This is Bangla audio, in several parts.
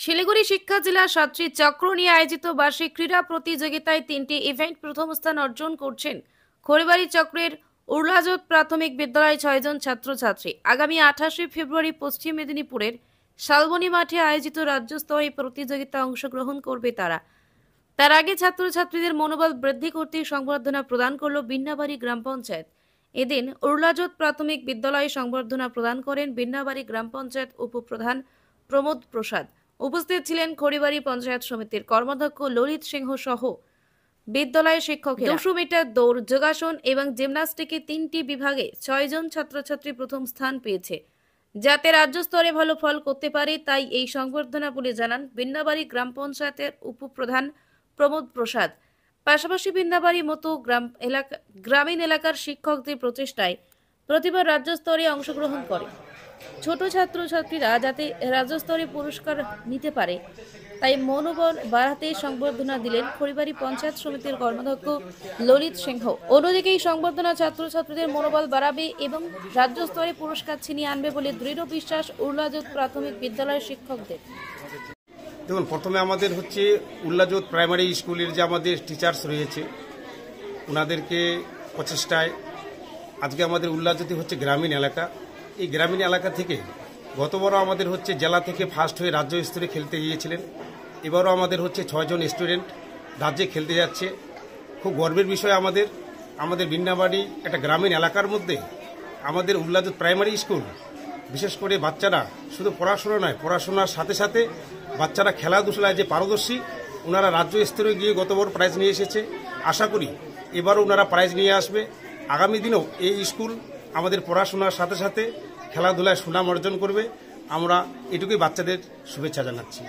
শিলিগুড়ি শিক্ষা জেলা ছাত্রী চক্র নিয়ে আয়োজিত বার্ষিক ক্রীড়া প্রতিযোগিতায় 3টি ইভেন্ট প্রথম স্থান অর্জন করছেন খড়িবাড়ি চক্রের উর্লাজোত প্রাথমিক বিদ্যালয়ের 6 জন ছাত্রছাত্রী। আগামী 28শে ফেব্রুয়ারি পশ্চিম মেদিনীপুরের শালবনী মাঠে আয়োজিত রাজ্যস্তরীয় প্রতিযোগিতায় অংশগ্রহণ করবে তারা। তার আগে ছাত্রছাত্রীদের মনোবল বৃদ্ধি করতে সংবর্ধনা প্রদান করল বিন্নাবাড়ি গ্রাম পঞ্চায়েত। এদিন উর্লাজোত প্রাথমিক বিদ্যালয়ে সংবর্ধনা প্রদান করেন বিন্নাবাড়ি গ্রাম পঞ্চায়েত উপপ্রধান প্রমোদ প্রসাদ। উপস্থিত ছিলেন খড়িবাড়ি পঞ্চায়েত সমিতির কর্মাধ্যক্ষ ললিত সিংহ সহ বিদ্যালয়ের শিক্ষকেরা। 200 মিটার দৌড়, যোগাসন এবং জিমন্যাস্টিকে 3টি বিভাগে 6 জন ছাত্রছাত্রী প্রথম স্থান পেয়েছে। যাতে রাজ্য স্তরে ভালো ফল করতে পারে তাই এই সংবর্ধনা বলে জানান বিন্নাবাড়ি গ্রাম পঞ্চায়েতের উপপ্রধান প্রমোদ প্রসাদ। পাশাপাশি বিন্নাবাড়ি মতো গ্রামীণ এলাকার শিক্ষকদের প্রচেষ্টায় প্রতিবার রাজ্য স্তরে অংশগ্রহণ করে ছোট ছাত্রছাত্রীরা যাতে রাজ্য স্তরে পুরস্কার নিতে পারে তাই মনোবল বাড়াতে সংবর্ধনা দিলেন খড়িবাড়ি পঞ্চায়েত সমিতির কর্মাধ্যক্ষ ললিত সিংহ। অন্যদিকে এই সংবর্ধনা ছাত্রছাত্রীদের মনোবল বাড়াবে এবং রাজ্য স্তরে পুরস্কার ছিনিয়ে আনবে বলে দৃঢ় বিশ্বাস উর্লাজোত প্রাথমিক বিদ্যালয়ের শিক্ষকদের। দেখুন, প্রথমে আমাদের হচ্ছে উর্লাজোত প্রাইমারি স্কুলের যে আমাদের টিচার্স রয়েছে ওনাদেরকে প্রচেষ্টায় আজকে আমাদের উর্লাজোতে হচ্ছে গ্রামীণ এলাকা। এই গ্রামীণ এলাকা থেকে গতবারও আমাদের হচ্ছে জেলা থেকে ফার্স্ট হয়ে রাজ্য স্তরে খেলতে গিয়েছিলেন। এবারও আমাদের হচ্ছে 6 জন স্টুডেন্ট রাজ্যে খেলতে যাচ্ছে। খুব গর্বের বিষয় আমাদের বিন্নাবাড়ি একটা গ্রামীণ এলাকার মধ্যে আমাদের উর্লাজোত প্রাইমারি স্কুল, বিশেষ করে বাচ্চারা শুধু পড়াশোনা নয়, পড়াশোনার সাথে সাথে বাচ্চারা খেলাধুলায় যে পারদর্শী, ওনারা রাজ্য স্তরে গিয়ে গতবার প্রাইজ নিয়ে এসেছে। আশা করি এবারও ওনারা প্রাইজ নিয়ে আসবে। আগামী দিনেও এই স্কুল আমাদের পড়াশোনার সাথে সাথে খেলাধুলায় সুনাম অর্জন করবে। আমরা এটুকুই বাচ্চাদের শুভেচ্ছা জানাচ্ছি।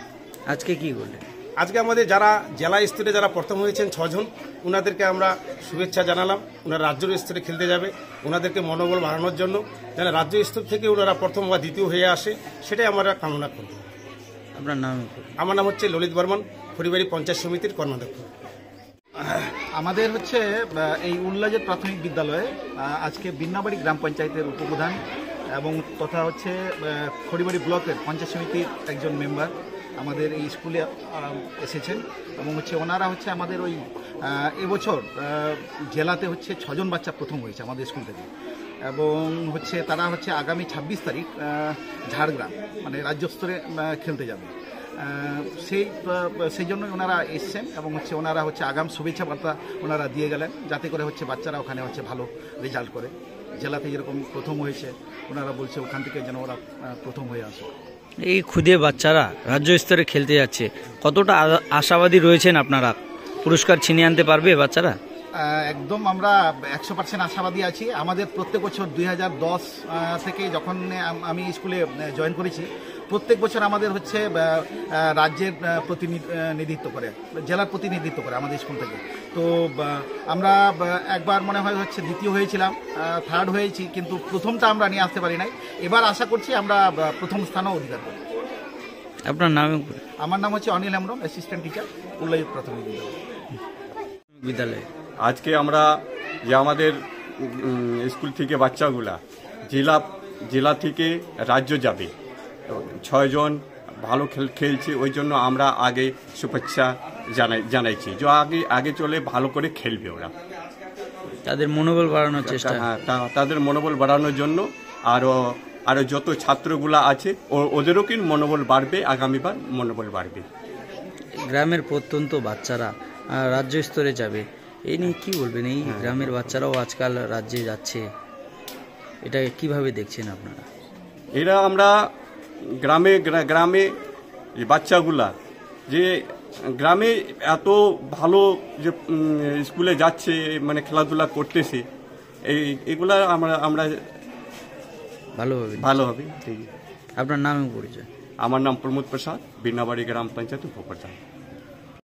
আজকে কি করলেন? আজকে আমাদের যারা জেলা স্তরে যারা প্রথম হয়েছেন 6 জন, ওনাদেরকে আমরা শুভেচ্ছা জানালাম। ওনারা রাজ্য স্তরে খেলতে যাবে, ওনাদেরকে মনোবল বাড়ানোর জন্য যেন রাজ্য স্তর থেকে ওনারা প্রথম বা দ্বিতীয় হয়ে আসে, সেটাই আমরা কামনা করব। আপনার নাম? আমার নাম হচ্ছে ললিত বর্মন, খড়িবাড়ি পঞ্চায়েত সমিতির কর্মাধ্যক্ষ। আমাদের হচ্ছে এই উর্লাজোত প্রাথমিক বিদ্যালয়ে আজকে বিন্নাবাড়ি গ্রাম পঞ্চায়েতের উপপ্রধান এবং তথা হচ্ছে খড়িবাড়ি ব্লকের পঞ্চায়েত সমিতির একজন মেম্বার আমাদের এই স্কুলে এসেছেন এবং হচ্ছে ওনারা হচ্ছে আমাদের ওই এবছর জেলাতে হচ্ছে 6 জন বাচ্চা প্রথম হয়েছে আমাদের স্কুল থেকে এবং হচ্ছে তারা হচ্ছে আগামী 26 তারিখ ঝাড়গ্রাম মানে রাজ্য স্তরে খেলতে যাবে। সেই জন্যই ওনারা এসছেন এবং হচ্ছে ওনারা হচ্ছে আগাম শুভেচ্ছা বার্তা ওনারা দিয়ে গেলেন যাতে করে হচ্ছে বাচ্চারা ওখানে হচ্ছে ভালো রেজাল্ট করে। জেলাতে যেরকম প্রথম হয়েছে ওনারা বলছে ওখান থেকে যেন ওরা প্রথম হয়ে আসে। এই ক্ষুদে বাচ্চারা রাজ্য স্তরে খেলতে যাচ্ছে, কতটা আশাবাদী রয়েছেন আপনারা? পুরস্কার ছিনিয়ে আনতে পারবে বাচ্চারা? একদম আমরা 100% আশাবাদী আছি। আমাদের প্রত্যেক বছর 2010 থেকে যখন আমি স্কুলে জয়েন করেছি, প্রত্যেক বছর আমাদের হচ্ছে রাজ্যের প্রতিনিধিত্ব করে, জেলার প্রতিনিধিত্ব করে আমাদের স্কুল থেকে। তো আমরা একবার মনে হয় হচ্ছে দ্বিতীয় হয়েছিলাম, থার্ড হয়েছি, কিন্তু প্রথমটা আমরা নিয়ে আসতে পারি নাই। এবার আশা করছি আমরা প্রথম স্থানও অধিকার করব। আপনার নাম? আমার নাম হচ্ছে অনিল হেমব্রম, অ্যাসিস্ট্যান্ট টিচার, উর্লাজোত প্রাথমিক বিদ্যালয়ে। আজকে আমরা যে আমাদের স্কুল থেকে বাচ্চাগুলা জেলা থেকে রাজ্য যাবে, 6 জন ভালো খেলছে, ওই জন্য আমরা আগে শুভেচ্ছা জানাইছি যে আগে চলে ভালো করে খেলবে ওরা। তাদের মনোবল বাড়ানোর চেষ্টা। হ্যাঁ, তাদের মনোবল বাড়ানোর জন্য আরো যত ছাত্রগুলা আছে ওদেরও কি মনোবল বাড়বে, আগামীবার মনোবল বাড়বে। গ্রামের প্রত্যন্ত বাচ্চারা রাজ্য স্তরে যাবে, এই নিয়ে কি বলবেন? এই গ্রামের বাচ্চারাও আজকাল রাজ্যে যাচ্ছে, এটা কিভাবে দেখছেন আপনারা? এরা আমরা গ্রামে বাচ্চাগুলা যে গ্রামে এত ভালো যে স্কুলে যাচ্ছে, মানে খেলাধুলা করতেছে, এগুলা আমরা ভালো হবে। আপনার নাম পরিচয়? আমার নাম প্রমোদ প্রসাদ, বিন্নাবাড়ি গ্রাম পঞ্চায়েত উপপ্রধান।